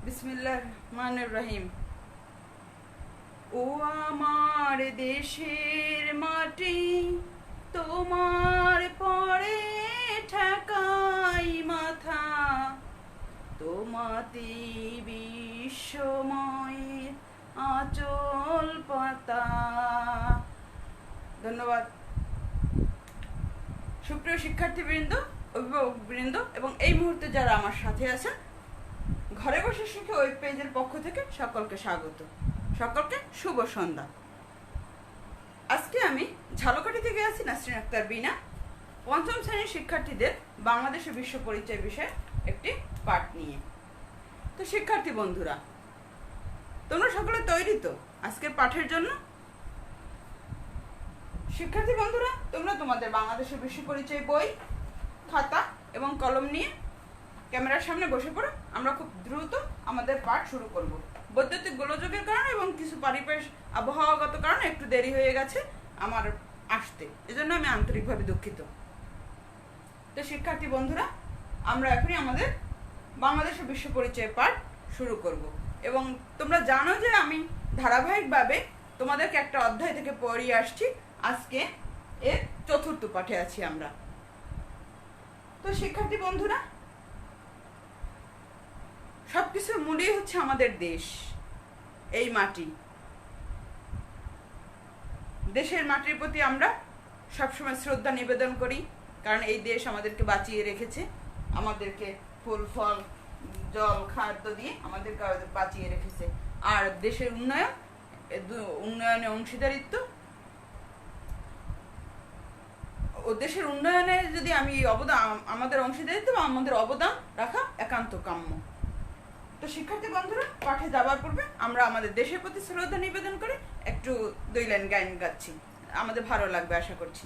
বিসমিল্লাহির রহমানির রহিম। ও আমার দেশের মাটি, তোমার পরে ঠেকাই মাথা, তোমাতে বিশ্বময়ের আঁচল পাতা। ধন্যবাদ। সুপ্রিয় শিক্ষার্থীবৃন্দ, অভিভাবকবৃন্দ এবং এই মুহূর্তে যারা আমার সাথে আছেন, ঘরে বসে শিখে ওয়েব পেজের পক্ষ থেকে সকলকে স্বাগত, সকলকে শুভ সন্ধ্যা। আজকে আমি ঝালকাঠি থেকে আছি নাসরিন আক্তার বিনা, পঞ্চম শ্রেণীর শিক্ষার্থীদের বাংলাদেশের বিশ্ব পরিচয় বিষয়ে একটি পাঠ নিয়ে। তো শিক্ষার্থী বন্ধুরা, তোমরা সকলে তৈরি তো আজকের পাঠের জন্য? শিক্ষার্থী বন্ধুরা, তোমরা তোমাদের বাংলাদেশের বিশ্ব পরিচয় বই, খাতা এবং কলম নিয়ে ক্যামেরার সামনে বসে পড়ো। আমরা খুব দ্রুত আমাদের পাঠ শুরু করব। বৈদ্যুতিক গোলযোগের কারণে এবং কিছু পারিপার্শ্বিক আবহাওয়াগত কারণে একটু দেরি হয়ে গেছে আমার আসতে, এজন্য আমি আন্তরিকভাবে দুঃখিত। তো শিক্ষার্থী বন্ধুরা, আমরা এখনই আমাদের বাংলাদেশের বিশ্ব পরিচয় পাঠ শুরু করব। এবং তোমরা জানো যে আমি ধারাবাহিকভাবে তোমাদেরকে একটা অধ্যায় থেকে পড়িয়ে আসছি। আজকে এর চতুর্থ পাঠে আছি আমরা। তো শিক্ষার্থী বন্ধুরা, সবকিছুর মূলই হচ্ছে আমাদের দেশ, এই মাটি। দেশের মাটির প্রতি আমরা সবসময় শ্রদ্ধা নিবেদন করি, কারণ এই দেশ আমাদেরকে বাঁচিয়ে রেখেছে, আমাদেরকে ফুল ফল জল খাদ্য দিয়ে আমাদেরকে বাঁচিয়ে রেখেছে। আর দেশের উন্নয়নে অংশীদারিত্ব ও দেশের উন্নয়নে যদি আমাদের অংশীদারিত্ব বা আমাদের অবদান রাখা একান্ত কাম্য। তো শিক্ষার্থী বন্ধুরা, পাঠে যাবার পূর্বে আমরা আমাদের দেশের প্রতি শ্রদ্ধা নিবেদন করে একটু 2 লাইন গান গাচ্ছি, আমাদের ভালো লাগবে আশা করছি।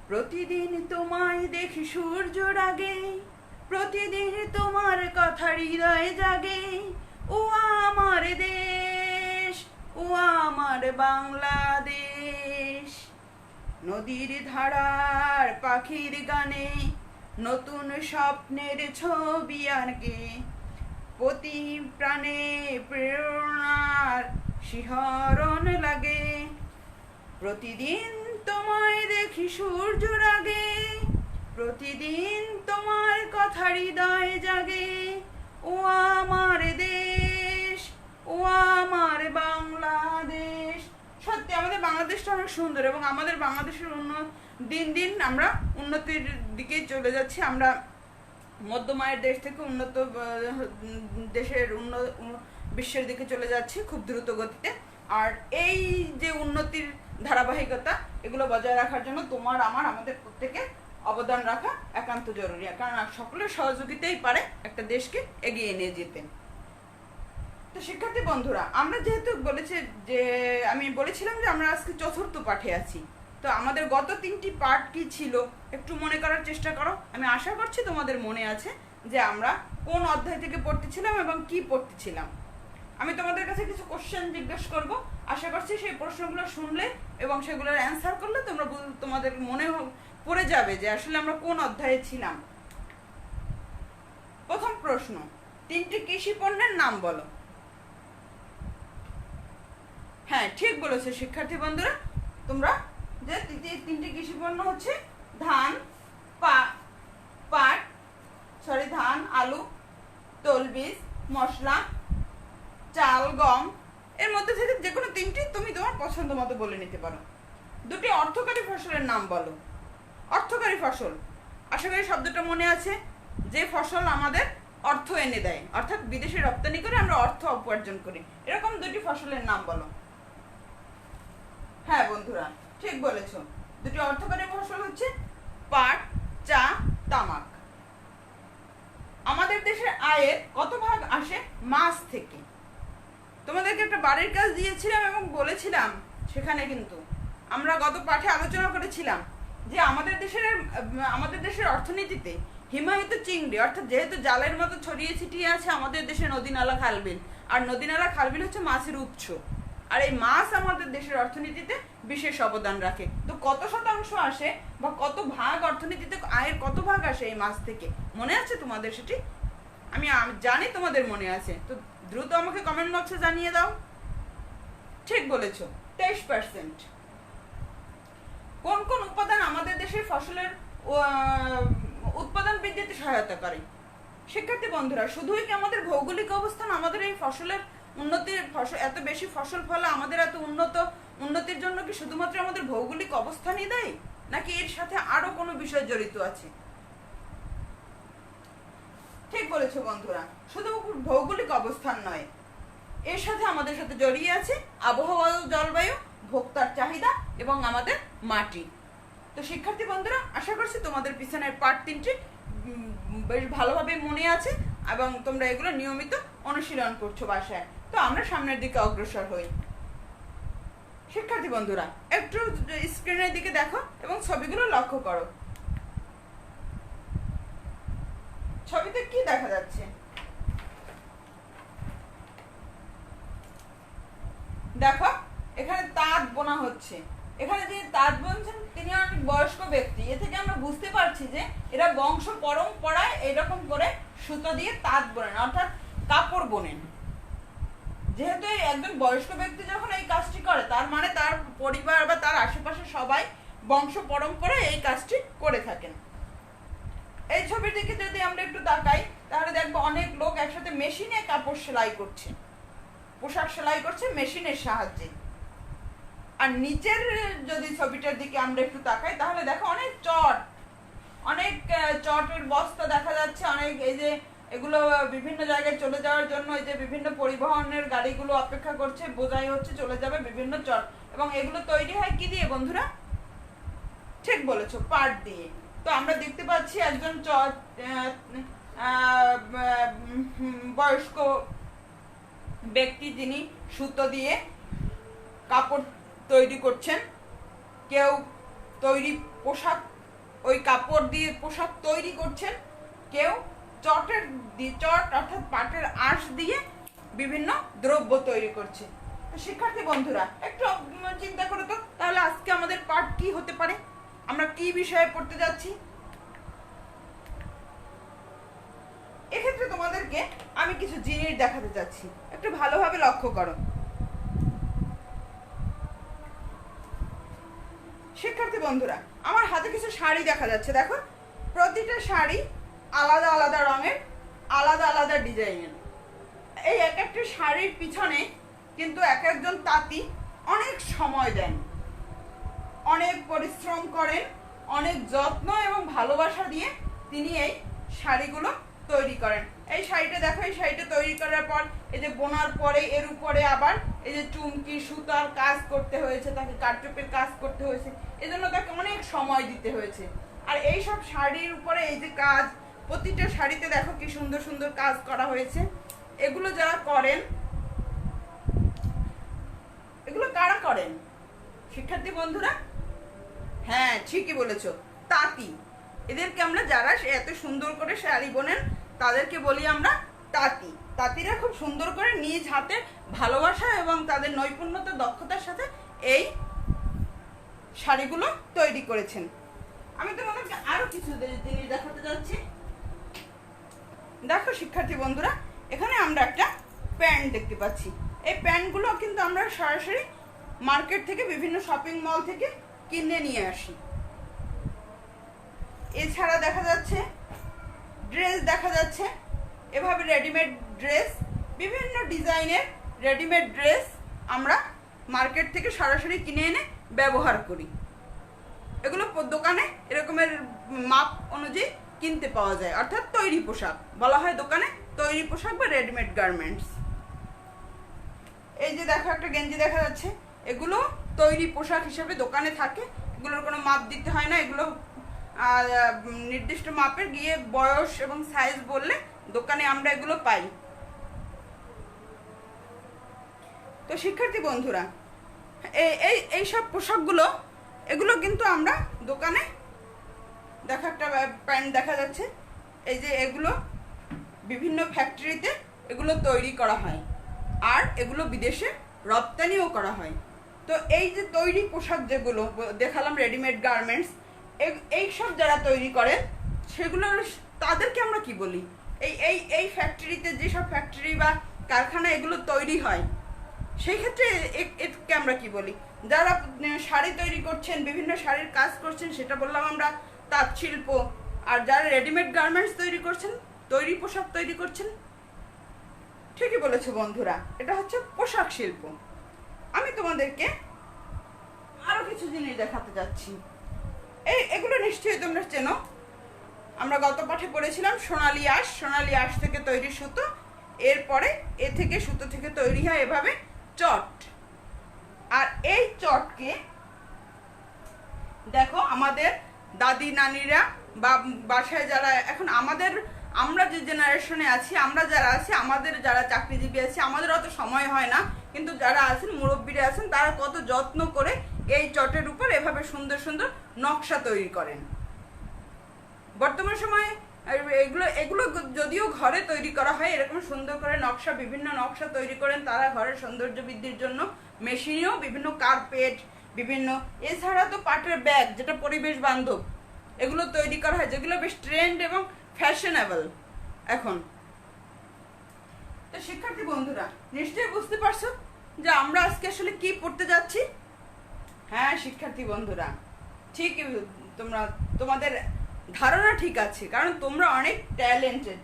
প্রতিদিন তোমায় দেখি সূর্যর আগে, প্রতিদিন তোমার কথা হৃদয়ে জাগে। ও আমার দেশ, ও আমার বাংলাদেশ। নদীর ধারার পাখির গানে নতুন স্বপ্নের ছবি আঁকে, প্রতি প্রাণে প্রেরণার শিহরণ লাগে। প্রতিদিন তোমায় দেখি সূর্যর আগে, প্রতিদিন তোমার কথা হৃদয়ে জাগে। ও আমার দেশ, ও আমার বাংলাদেশ। সত্যি আমাদের বাংলাদেশটা অনেক সুন্দর এবং আমাদের বাংলাদেশের দিন দিন আমরা উন্নতির দিকে চলে যাচ্ছি। আমরা মধ্যমায়ের দেশ থেকে উন্নত দেশের বিশ্বের দিকে চলে যাচ্ছি খুব দ্রুত গতিতে। আর এই যে উন্নতির ধারাবাহিকতা, এগুলো বজায় রাখার জন্য আমাদের প্রত্যেকের অবদান রাখা একান্ত জরুরি, কারণ সকলের সহযোগিতাই পারে একটা দেশকে এগিয়ে নিয়ে যেতে। তো শিক্ষার্থী বন্ধুরা, আমরা যেহেতু আমি বলেছিলাম যে আমরা আজকে চতুর্থ পাঠে আছি, তো আমাদের গত 3টি পাঠ কি ছিল একটু মনে করার চেষ্টা করো। আমি আশা করছি তোমাদের মনে আছে যে আমরা কোন অধ্যায় থেকে পড়তেছিলাম এবং কি পড়তেছিলাম। আমি তোমাদের কাছে কিছু কোশ্চেন জিজ্ঞেস করব, আশা করছি সেই প্রশ্নগুলো শুনলে এবং সেগুলোর অ্যান্সার করলে তোমাদের মনে পড়ে যাবে যে আসলে আমরা কোন অধ্যায়ে ছিলাম। প্রথম প্রশ্ন, 3টি কৃষি পণ্যের নাম বলো। হ্যাঁ, ঠিক বলেছো শিক্ষার্থী বন্ধুরা, তোমরা যে 3টি কৃষি পণ্য হচ্ছে ধান, আলু, তৈলবীজ, মশলা, চাল, গম। এর মধ্যে থেকে যে কোনো 3টি তুমি তোমার পছন্দ মতো বলে নিতে পারো। 2টি অর্থকারী ফসলের নাম বলো। অর্থকারী ফসল, আশা করি শব্দটা মনে আছে, যে ফসল আমাদের অর্থ এনে দেয়, অর্থাৎ বিদেশে রপ্তানি করে আমরা অর্থ উপার্জন করি, এরকম 2টি ফসলের নাম বলো। হ্যাঁ বন্ধুরা, ঠিক বলেছো। 2টি অর্থকারী ফসল হচ্ছে পাট, চা, তামাক। আমাদের দেশের আয়ের কত ভাগ আসে মাছ থেকে? তোমাদেরকে একটা বাড়ির কাজ দিয়েছিলাম এবং বলেছিলাম, সেখানে কিন্তু আমরা গত পাঠে আলোচনা করেছিলাম যে আমাদের দেশের অর্থনীতিতে হিমায়িত চিংড়ি, অর্থাৎ যেহেতু জালের মতো ছড়িয়ে ছিটিয়ে আছে আমাদের দেশে নদী নালা খালবিল, আর নদী নালা খালবিল হচ্ছে মাছের উৎস, আর এই মাছ আমাদের দেশের অর্থনীতিতে বিশেষ অবদান রাখে। তো কত শতাংশ আসে বা কত ভাগ অর্থনীতিতে আয়ের কত ভাগ আসে এই মাছ থেকে, মনে আছে তোমাদের সেটি? আমি জানি তোমাদের মনে আছে, তো দ্রুত আমাকে কমেন্ট বক্সে জানিয়ে দাও। ঠিক বলেছো, 23%। কোন কোন উপাদান আমাদের দেশের ফসলের উৎপাদন বৃদ্ধিতে সহায়তা করে? শিক্ষার্থী বন্ধুরা, শুধুই কি আমাদের ভৌগোলিক অবস্থান আমাদের এই ফসলের উন্নতির এত বেশি ফসল ফলা, আমাদের এত উন্নতির জন্য কি শুধুমাত্র আমাদের ভৌগোলিক অবস্থানই দেয়, নাকি এর সাথে আরো কোনো বিষয় জড়িত আছে? ঠিক বলেছো বন্ধুরা, শুধু ভৌগোলিক অবস্থান নয়, এর সাথে আমাদের সাথে জড়িয়ে আছে আবহাওয়া, জলবায়ু, ভোক্তার চাহিদা এবং আমাদের মাটি। তো শিক্ষার্থী বন্ধুরা, আশা করছি তোমাদের পিছনের পার্ট 3টি বেশ ভালোভাবে মনে আছে এবং তোমরা এগুলো নিয়মিত অনুশীলন করছো বাসায়। তো আমরা সামনের দিকে অগ্রসর হই। শিক্ষার্থী বন্ধুরা, একটু স্ক্রিনের দিকে দেখো এবং ছবিগুলো লক্ষ্য করো। ছবিতে কি দেখা যাচ্ছে? দেখো, এখানে তাঁত বোনা হচ্ছে। এখানে যিনি তাঁত বুনছেন তিনি অনেক বয়স্ক ব্যক্তি। এ থেকে আমরা বুঝতে পারছি যে এরা বংশ পরম্পরায় এরকম করে সুতো দিয়ে তাঁত বোনেন, অর্থাৎ কাপড় বোনেন। যেহেতু একজন বয়স্ক ব্যক্তি যখন এই কাজটি করে, তার মানে তার পরিবার বা তার আশেপাশে সবাই বংশ পরম্পরায় এই কাজটি করে থাকেন। এই ছবির দিকে যদি আমরা একটু তাকাই, তাহলে দেখবো অনেক লোক একসাথে মেশিনে কাপড় সেলাই করছে, পোশাক সেলাই করছে মেশিনের সাহায্যে। আর নিচের যদি ছবিটার দিকে আমরা একটু তাকাই, তাহলে দেখো অনেক চটের বস্তা দেখা যাচ্ছে। অনেক এই যে এগুলো বিভিন্ন জায়গায় চলে যাওয়ার জন্য এই যে বিভিন্ন পরিবহনের গাড়িগুলো অপেক্ষা করছে, বোঝাই হচ্ছে চলে যাবে বিভিন্ন চট। এবং এগুলো তৈরি হয় কি দিয়ে বন্ধুরা? ঠিক বলেছো, পাট দিয়ে। তো আমরা দেখতে পাচ্ছি একজন বয়স্ক ব্যক্তি, যিনি সুতো দিয়ে কাপড় তৈরি করছেন। কেউ তৈরি পোশাক, ওই কাপড় দিয়ে পোশাক তৈরি করছেন। কেউ চট অর্থাৎ পাটের আঁশ দিয়ে বিভিন্ন দ্রব্য তৈরি করছে। তো শিক্ষার্থী বন্ধুরা, একটু চিন্তা করো তো, তাহলে আজকে আমাদের পাঠ কি হতে পারে, আমরা কি বিষয়ে পড়তে যাচ্ছি? এক্ষেত্রে তোমাদেরকে আমি কিছু জিনিস দেখাতে চাচ্ছি, একটু ভালোভাবে লক্ষ্য করো। শিক্ষার্থী বন্ধুরা, আমার হাতে কিছু শাড়ি দেখা যাচ্ছে। দেখো, প্রতিটা শাড়ি আলাদা আলাদা রঙের, আলাদা আলাদা ডিজাইনের। এই এক একটা শাড়ির পিছনে কিন্তু এক একজন তাঁতি অনেক সময় দেন, অনেক পরিশ্রম করেন, অনেক যত্ন এবং ভালোবাসা দিয়ে তিনি এই শাড়িগুলো তৈরি করেন। এই শাড়িটা দেখো, এই শাড়িটা তৈরি করার পর এই যে বোনার পরে এর উপরে আবার এই যে চুমকি সুতার কাজ করতে হয়েছে, তাকে কারচুপির কাজ করতে হয়েছে, এজন্য তাকে অনেক সময় দিতে হয়েছে। আর এই সব শাড়ির উপরে এই যে কাজ, প্রতিটা শাড়িতে দেখো কি সুন্দর সুন্দর কাজ করা হয়েছে। এগুলো যারা করেন, এগুলো কারা করেন শিক্ষার্থী বন্ধুরা? হ্যাঁ, ঠিকই বলেছো, তাঁতি। এদেরকে আমরা, যারা এত সুন্দর করে শাড়ি বোনেন, তাদেরকে বলি আমরা তাঁতি। তাঁতিরা খুব সুন্দর করে নিজ হাতে ভালোবাসা এবং তাদের নৈপুণ্যতা, দক্ষতার সাথে এই শাড়িগুলো তৈরি করেছেন। আমি তোমাদেরকে আরো কিছু জিনিস দেখাতে যাচ্ছি। দেখো শিক্ষার্থী বন্ধুরা, এখানে আমরা একটা প্যান্ট দেখতে পাচ্ছি। এই প্যান্টগুলো কিন্তু আমরা সরাসরি মার্কেট থেকে, বিভিন্ন শপিং মল থেকে কিনে নিয়ে আসি। এছাড়া দেখা যাচ্ছে ড্রেস দেখা যাচ্ছে, এভাবে রেডিমেড ড্রেস, বিভিন্ন ডিজাইনের রেডিমেড ড্রেস আমরা মার্কেট থেকে সরাসরি কিনে এনে ব্যবহার করি। এগুলো দোকানে এরকমের মাপ অনুযায়ী কিনতে পাওয়া যায়, অর্থাৎ তৈরি পোশাক বলা হয় দোকানে, তৈরি পোশাক বা রেডিমেড গার্মেন্টস। এই যে দেখো একটা গেঞ্জি দেখা যাচ্ছে, এগুলো তৈরি পোশাক হিসেবে দোকানে থাকে। এগুলোর কোনো মাপ দিতে হয় না, এগুলো নির্দিষ্ট মাপের গিয়ে বয়স এবং সাইজ বললে দোকানে আমরা এগুলো পাই। তো শিক্ষার্থী বন্ধুরা, এই সব পোশাকগুলো, এগুলো কিন্তু আমরা দোকানে, দেখো একটা প্যান্ট দেখা যাচ্ছে, এই যে এগুলো বিভিন্ন ফ্যাক্টরিতে এগুলো তৈরি করা হয়, আর এগুলো বিদেশে রপ্তানিও করা হয়। তো এই যে তৈরি পোশাক যেগুলো দেখালাম, রেডিমেড গার্মেন্টস, এই সব যারা তৈরি করেন, সেগুলো তাদেরকে আমরা কি বলি? এই এই এই ফ্যাক্টরিতে, যেসব ফ্যাক্টরি বা কারখানা এগুলো তৈরি হয়, সেই ক্ষেত্রে একে আমরা কি বলি? যারা শাড়ি তৈরি করছেন, বিভিন্ন শাড়ির কাজ করছেন, সেটা বললাম আমরা তাঁত শিল্প। আর যারা রেডিমেড গার্মেন্টস তৈরি করছেন, তৈরি পোশাক তৈরি করছেন, ঠিকই বলেছো বন্ধুরা, এটা হচ্ছে পোশাক শিল্প। আমি তোমাদেরকে আরো কিছু জিনিস দেখাতে যাচ্ছি। এগুলো নিশ্চয়ই তোমরা চেনো। আমরা গত পাঠে পড়েছিলাম সোনালী আঁশ। সোনালী আঁশ থেকে তৈরি সুতো, এরপরে এ থেকে সুতো থেকে তৈরি হয় এভাবে চট। আর এই চটকে দেখো আমাদের দাদি নানিরা বা বাসায় যারা এখন আমরা যে জেনারেশনে আছি, আমরা যারা আছি, আমাদের যারা চাকরিজীবী আছি, আমাদের অত সময় হয় না, কিন্তু যারা আছেন মুরব্বীরা আছেন, তারা কত যত্ন করে এই চটের উপর এভাবে সুন্দর সুন্দর নকশা তৈরি করেন। বর্তমান সময়ে এগুলো এগুলো যদিও ঘরে তৈরি করা হয়, এরকম সুন্দর করে নকশা, বিভিন্ন নকশা তৈরি করেন তারা ঘরের সৌন্দর্য বৃদ্ধির জন্য। মেশিনেও বিভিন্ন কার্পেট, বিভিন্ন, এছাড়া তো পাটের ব্যাগ, যেটা পরিবেশ বান্ধব, এগুলো তৈরি করা হয়, যেগুলো বেশ ট্রেন্ড এবং ফ্যাশনেবল এখন। তো শিক্ষার্থী বন্ধুরা, নিশ্চয়ই বুঝতে পারছো যে আমরা আজকে আসলে কি পড়তে যাচ্ছি। হ্যাঁ শিক্ষার্থী বন্ধুরা, ঠিক তোমাদের ধারণা ঠিক আছে, কারণ তোমরা অনেক ট্যালেন্টেড।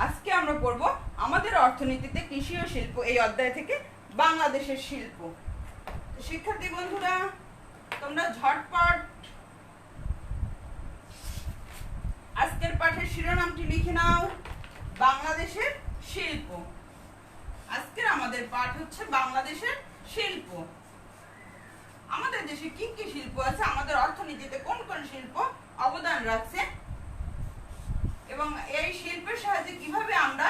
আজকে আমরা পড়বো আমাদের অর্থনীতিতে কৃষি ও শিল্প, এই অধ্যায় থেকে বাংলাদেশের শিল্প। শিক্ষার্থী বন্ধুরা, তোমরা ঝটপট আজকের পাঠের শিরোনামটি লিখে নাও, বাংলাদেশের শিল্প। আজকের আমাদের পাঠ হচ্ছে বাংলাদেশের শিল্প। আমাদের দেশে কি কি শিল্প আছে, আমাদের অর্থনীতিতে কোন কোন শিল্প অবদান রাখছে, এবং এই শিল্পের সাহায্যে কিভাবে আমরা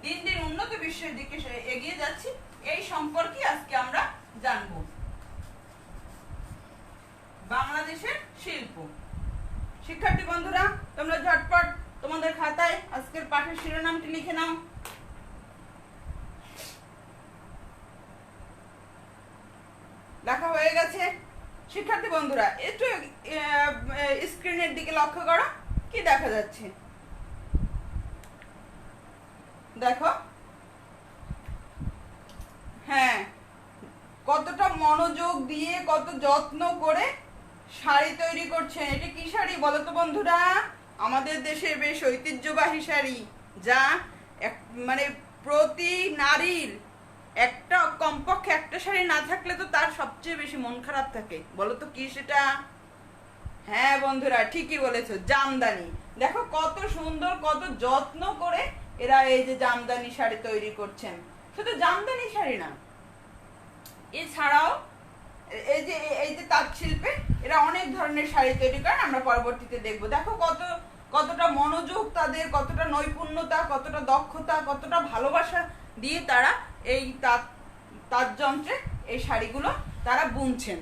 দিন দিন উন্নত বিশ্বের দিকে এগিয়ে যাচ্ছি, এই সম্পর্কে আজকে আমরা জানব। বাংলাদেশের শিল্প। শিক্ষার্থী বন্ধুরা, তোমরা ঝটপট তোমাদের খাতায় আজকের পাঠের শিরোনামটি লিখে নাও। লেখা হয়ে গেছে? শিক্ষার্থী বন্ধুরা, একটু স্ক্রিনের দিকে লক্ষ্য করো, কি দেখা যাচ্ছে দেখো। হ্যাঁ, কতটা মনোযোগ দিয়ে, কত যত্ন করে শাড়ি তৈরি করছেন। এটা কি শাড়ি বলো তো বন্ধুরা? আমাদের দেশের বেশ ঐতিহ্যবাহী শাড়ি, যা মানে প্রতি নারীর একটা, কমপক্ষে একটা শাড়ি না থাকলে তো তার সবচেয়ে বেশি মন খারাপ থাকে। বলো তো কি সেটা? হ্যাঁ বন্ধুরা, ঠিকই বলেছো, জামদানি। দেখো কত সুন্দর, কত যত্ন করে এরা এই যে জামদানি শাড়ি তৈরি করছেন। শুধু জামদানি শাড়ি না, এছাড়াও এই যে তাঁত শিল্পে এরা অনেক ধরনের শাড়ি তৈরি করেন, আমরা পরবর্তীতে দেখবো। দেখো কতটা মনোযোগ তাদের, কতটা নৈপুণ্যতা, কতটা দক্ষতা, কতটা ভালোবাসা দিয়ে তারা এই তাঁত যন্ত্রে এই শাড়িগুলো তারা বুনছেন।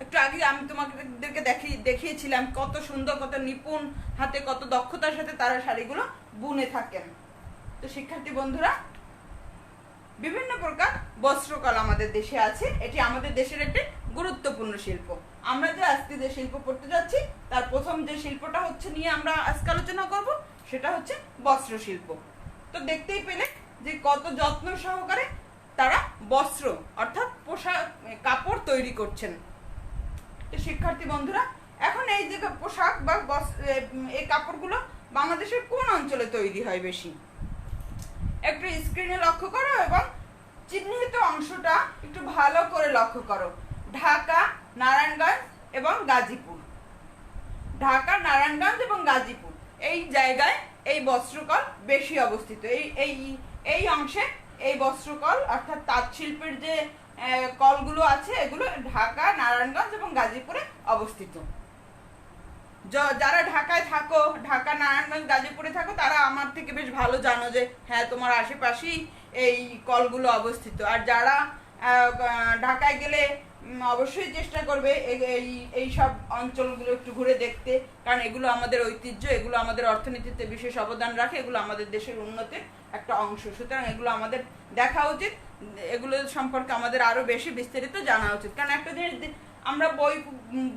একটু আগে আমি তোমাদেরকে দেখিয়েছিলাম কত সুন্দর, কত নিপুণ হাতে, কত দক্ষতার সাথে তারা শাড়িগুলো বুনে থাকেন। তো শিক্ষার্থী বন্ধুরা, বিভিন্ন প্রকার বস্ত্রকলা আমাদের দেশে আছে। এটি আমাদের দেশের একটি গুরুত্বপূর্ণ শিল্প। আমরা যে আজকে যে শিল্প পড়তে যাচ্ছি, তার প্রথম যে শিল্পটা হচ্ছে নিয়ে আমরা আজকে আলোচনা করব, সেটা হচ্ছে বস্ত্র শিল্প। তো দেখতেই পেলে যে কত যত্ন সহকারে তারা বস্ত্র অর্থাৎ পোশাক, কাপড় তৈরি করছেন। তো শিক্ষার্থী বন্ধুরা, এখন এই যে পোশাক বা এই কাপড়গুলো বাংলাদেশের কোন অঞ্চলে তৈরি হয় বেশি? একটু স্ক্রিনে লক্ষ্য করো এবং চিহ্নিত অংশটা একটু ভালো করে লক্ষ্য করো। ঢাকা, নারায়ণগঞ্জ এবং গাজীপুর। ঢাকা, নারায়ণগঞ্জ এবং গাজীপুর এই জায়গায় এই বস্ত্রকল বেশি অবস্থিত। এই অংশে এই বস্ত্রকল অর্থাৎ তাঁত শিল্পের যে কলগুলো আছে, এগুলো ঢাকা, নারায়ণগঞ্জ এবং গাজীপুরে অবস্থিত। যারা ঢাকায় থাকো, ঢাকা, নারায়ণগঞ্জ, গাজীপুরে থাকো, তারা আমার থেকে বেশ ভালো জানো যে হ্যাঁ, তোমার আশেপাশেই এই কলগুলো অবস্থিত। আর যারা ঢাকায় গেলে অবশ্যই চেষ্টা করবে এই সব অঞ্চলগুলো একটু ঘুরে দেখতে, কারণ এগুলো আমাদের ঐতিহ্য, এগুলো আমাদের অর্থনীতিতে বিশেষ অবদান রাখে, এগুলো আমাদের দেশের উন্নতির একটা অংশ। সুতরাং এগুলো আমাদের দেখা উচিত, এগুলো সম্পর্কে আমাদের আরো বেশি বিস্তারিত জানা উচিত। কারণ একটা জিনিস আমরা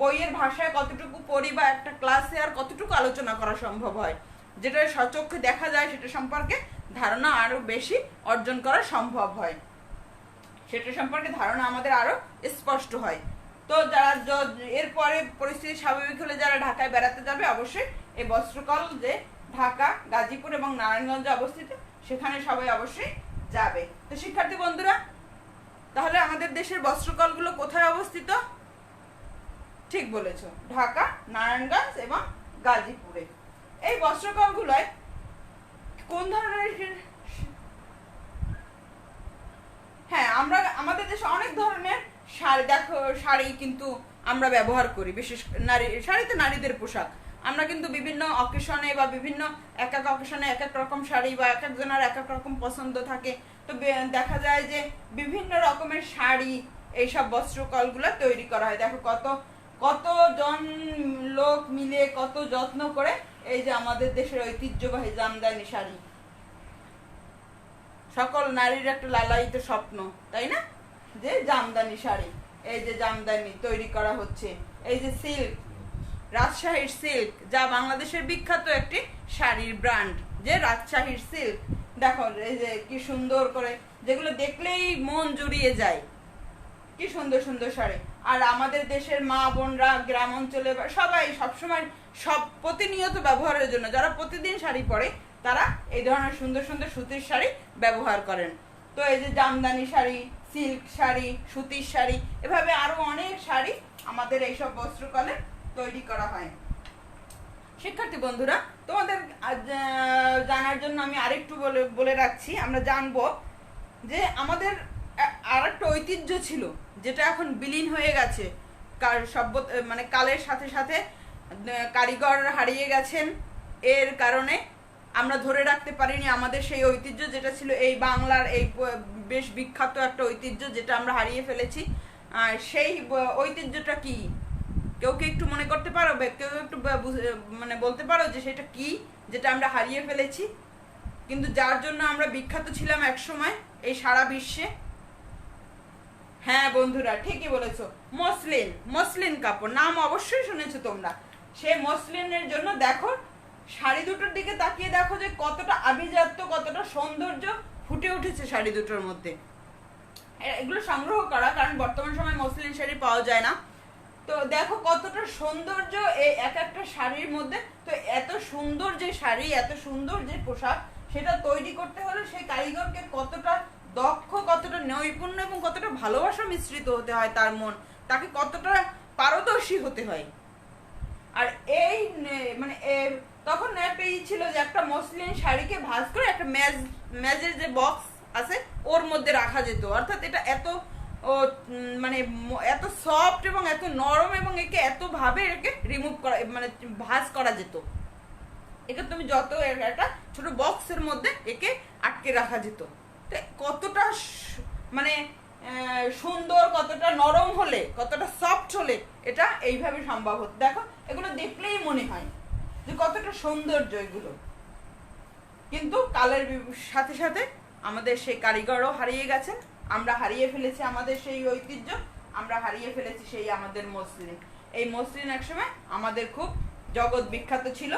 বইয়ের ভাষায় কতটুকু পড়ি বা একটা ক্লাসে আর কতটুকু আলোচনা করা সম্ভব হয়, যেটা সচক্ষে দেখা যায় সেটা সম্পর্কে ধারণা আরো বেশি অর্জন করা সম্ভব হয়, সেটা সম্পর্কে ধারণা আমাদের আরো স্পষ্ট হয়। তো যারা এরপরে পরিস্থিতি স্বাভাবিক হলে যারা ঢাকায় বেড়াতে যাবে অবশ্যই এই বস্ত্রকল যে ঢাকা, গাজীপুর এবং নারায়ণগঞ্জে অবস্থিত সেখানে সবাই অবশ্যই যাবে। তো শিক্ষার্থী বন্ধুরা, তাহলে আমাদের দেশের বস্ত্রকলগুলো কোথায় অবস্থিত? ঠিক বলেছ, ঢাকা, নারায়ণগঞ্জ এবং গাজীপুরে। এই বস্ত্রকলগুলোয় কোন ধরনের, হ্যাঁ আমরা আমাদের দেশে অনেক ধরনের শাড়ি, দেখো শাড়ি কিন্তু আমরা ব্যবহার করি, বিশেষ শাড়িতে নারীদের পোশাক। আমরা কিন্তু বিভিন্ন অকেশনে বা বিভিন্ন এক এক অকেশনে এক এক রকম শাড়ি বা এক একজনের এক এক রকম পছন্দ থাকে। তো দেখা যায় যে বিভিন্ন রকমের শাড়ি এইসব বস্ত্রকলগুলো তৈরি করা হয়। দেখো কতজন লোক মিলে কত যত্ন করে এই যে আমাদের দেশের ঐতিহ্যবাহী জামদানি শাড়ি, সকল নারীর একটা লালায়িত স্বপ্ন, তাই না? যে জামদানি শাড়ি, এই যে জামদানি তৈরি করা হচ্ছে। এই যে সিল্ক, রাজশাহীর সিল্ক, যা বাংলাদেশের বিখ্যাত একটি শাড়ির ব্র্যান্ড, যে রাজশাহীর সিল্ক। দেখো এই যে কি সুন্দর করে, যেগুলো দেখলেই মন জুড়িয়ে যায়, কি সুন্দর সুন্দর শাড়ি। আর আমাদের দেশের মা বোনরা গ্রাম অঞ্চলে সবাই সবসময় সব প্রতিনিয়ত ব্যবহারের জন্য, যারা প্রতিদিন শাড়ি পরে তারা এই ধরনের সুন্দর সুন্দর সুতির শাড়ি ব্যবহার করেন। তো এই যে জামদানি শাড়ি, সিল্ক শাড়ি, সুতির শাড়ি, এভাবে আরো অনেক শাড়ি আমাদের এইসব বস্ত্রকলে তৈরি করা হয়। শিক্ষার্থী বন্ধুরা, তোমাদের জানার জন্য আমি আরেকটু বলে রাখছি, আমরা জানবো যে আমাদের আর একটা ঐতিহ্য ছিল যেটা এখন বিলীন হয়ে গেছে, মানে কালের সাথে সাথে কারিগর হারিয়ে গেছেন, এর কারণে আমরা ধরে রাখতে পারিনি আমাদের সেই ঐতিহ্য যেটা ছিল এই বাংলার এই বেশ বিখ্যাত একটা ঐতিহ্য যেটা আমরা হারিয়ে ফেলেছি। সেই ঐতিহ্যটা কি কেউ কি একটু মনে করতে পারো? কেউ একটু মানে বলতে পারো যে সেটা কি যেটা আমরা হারিয়ে ফেলেছি কিন্তু যার জন্য আমরা বিখ্যাত ছিলাম এক সময় এই সারা বিশ্বে? হ্যাঁ বন্ধুরা, ঠিকই বলেছো, মসলিন কাপড়, নাম অবশ্যই শুনেছো তোমরা। সেই মসলিনের জন্য দেখো শাড়ি দুটোর দিকে তাকিয়ে দেখো যে কতটা আভিজাত্য, কতটা সৌন্দর্য ফুটে উঠেছে শাড়ি দুটোর মধ্যে। এগুলো সংগ্রহ করা, কারণ বর্তমান সময় মসলিন শাড়ি পাওয়া যায় না। তো দেখো কতটা সৌন্দর্য এই এক একটা শাড়ির মধ্যে। তো এত সুন্দর যে শাড়ি, এত সুন্দর যে পোশাক, সেটা তৈরি করতে হলে সেই কারিগরকে কতটা দক্ষ, কতটা নৈপুণ্য এবং কতটা ভালোবাসা মিশ্রিত হতে হয় তার মন, তাকে কতটা পারদর্শী হতে হয়। আর এই মানে তখন একটা ছিল যে একটা মসলিন শাড়িকে ভাঁজ করে একটা ম্যাজের যে বক্স আছে ওর মধ্যে রাখা যেত, অর্থাৎ এটা এত মানে এত সফট এবং এত নরম এবং একে এত ভাবে একে রিমুভ করা, মানে ভাঁজ করা যেত। এটা তুমি যত একটা ছোট বক্সের মধ্যে একে আটকে রাখা যেত। তো কতটা মানে সুন্দর, কতটা নরম হলে, কতটা সফট হলে এটা এইভাবে সম্ভব হতো। দেখো এগুলো দেখলেই মনে হয় যে কতটা সৌন্দর্য এগুলো। কিন্তু কালের সাথে সাথে আমাদের সেই কারিগরও হারিয়ে গেছেন, আমরা হারিয়ে ফেলেছি আমাদের সেই ঐতিহ্য, আমরা হারিয়ে ফেলেছি সেই আমাদের মসলিন। এই মসলিন একসময় আমাদের খুব জগৎ বিখ্যাত ছিল,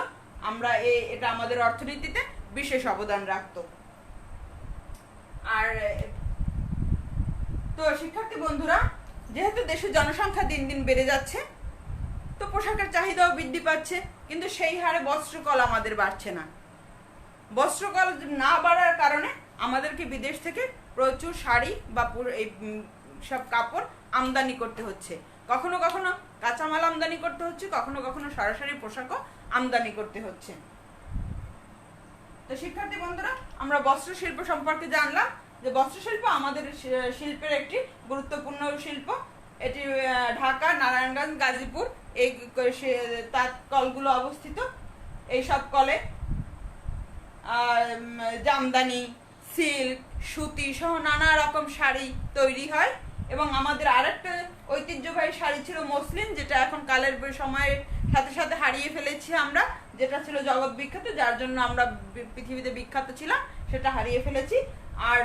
আমরা এটা আমাদের অর্থনীতিতে বিশেষ অবদান রাখতো। আর তো শিক্ষার্থী বন্ধুরা, যেহেতু দেশের জনসংখ্যা দিন দিন বেড়ে যাচ্ছে, তো পোশাকের চাহিদাও বৃদ্ধি পাচ্ছে, কিন্তু সেই হারে বস্ত্রকল আমাদের বাড়ছে না। বস্ত্রকল না বাড়ার কারণে আমাদেরকে বিদেশ থেকে প্রচুর শাড়ি বা এই সব কাপড় আমদানি করতে হচ্ছে। কখনো কখনো কাঁচামাল আমদানি করতে হচ্ছে, কখনো কখনো সরাসরি পোশাকও আমদানি করতে হচ্ছে। তো শিক্ষার্থী বন্ধুরা, আমরা বস্ত্র শিল্প সম্পর্কে জানলাম যে বস্ত্র শিল্প আমাদের শিল্পের একটি গুরুত্বপূর্ণ শিল্প। এটি ঢাকা, নারায়ণগঞ্জ, গাজীপুর এই তাঁত কলগুলো অবস্থিত। এই সব কলে জামদানি, সিল্ক, সুতি সহ নানা রকম শাড়ি তৈরি হয়। এবং আমাদের আরেকটা ঐতিহ্যবাহী শাড়ি ছিল মসলিন, যেটা এখন কালের সময়ের সাথে সাথে হারিয়ে ফেলেছি আমরা, যেটা ছিল জগৎ বিখ্যাত, যার জন্য আমরা পৃথিবীতে বিখ্যাত ছিলাম, সেটা হারিয়ে ফেলেছি। আর